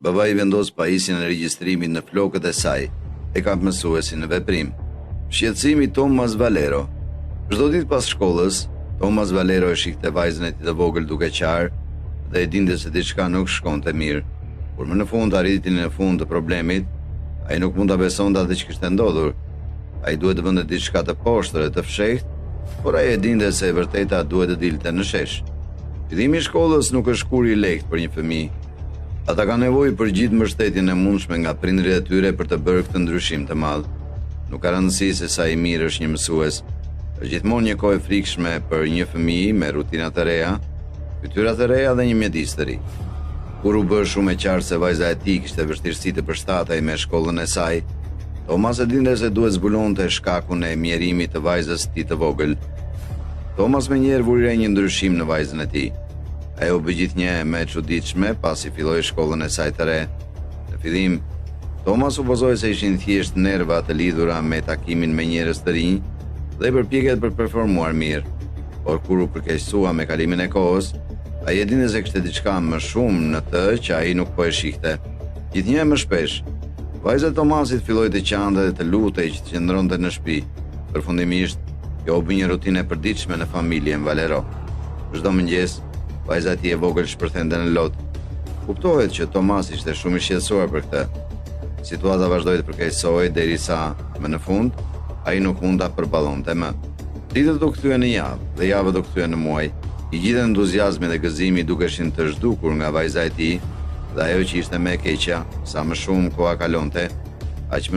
Babai vendos pajisjen e regjistrimit në flokët e saj e ka mësuesin në veprim. Shqetësimi Thomas Valero. Çdo ditë pas shkollës, Thomas Valero e shihte vajzën e tij të vogël duke qarë dhe e dinte se diçka nuk shkonte mirë. Kur më në fund arriti në fund të problemit, ai nuk mund ta besonte atë që kishte ndodhur. Ai duhet të vënte diçka të poshtër e të fshehtë, por ai e dinte se e vërteta duhet të dilte në shesh. Fillimi i shkollës nuk është kur i lehtë për një fëmijë. Ata kanë nevojë për gjithë mbështetjen e mundshme nga prindërit e tyre për të bërë këtë ndryshim të madh. Nuk ka rëndësi se sa i mirë është një mësues. Është gjithmonë një kohë e frikshme për një fëmijë me rutina të reja, fytyra të reja dhe një mjedis të ri. Kur u bë shumë e qartë se vajza e tij kishte vështirësi të përshtatej me shkollën e saj, Thomas e dinte se duhet zbulonte shkakun e mjerimit të vajzës së tij të vogël. Thomas menjëherë vuri re një ndryshim në vajzën e tij. Ajo u bë gjithnjë më e çuditshme pasi filloi shkollën e saj të re. Në fillim, Thomas supozoi se ishin thjesht nerva të lidhura me takimin me njerëz të rinj dhe përpjekjet për performuar mirë. Por kur u përkeqësua me kalimin e kohës, ai e dinte se kishte diçka më shumë në të që ai nuk po e shihte. Gjithnjë më shpesh, vajza e Thomasit filloi të qante dhe të lutej që të qëndronte në shtëpi. Përfundimisht, kjo u bë një rutinë e përditshme në familjen Valero. Çdo mëngjes, vajza e tij e vogël shpërthente në lot. Kuptohet që Thomas ishte shumë i shqetësuar për këtë. Situata vazhdoi të përkeqësohej derisa më në fund ai nuk mund ta përballonte më. Ditët u kthyen në javë dhe javët u kthyen në muaj. I gjithë entuziazmi dhe gëzimi dukeshin të zhdukur nga vajza e tij dhe ajo që ishte më e keqja, sa më shumë koha kalonte, aq më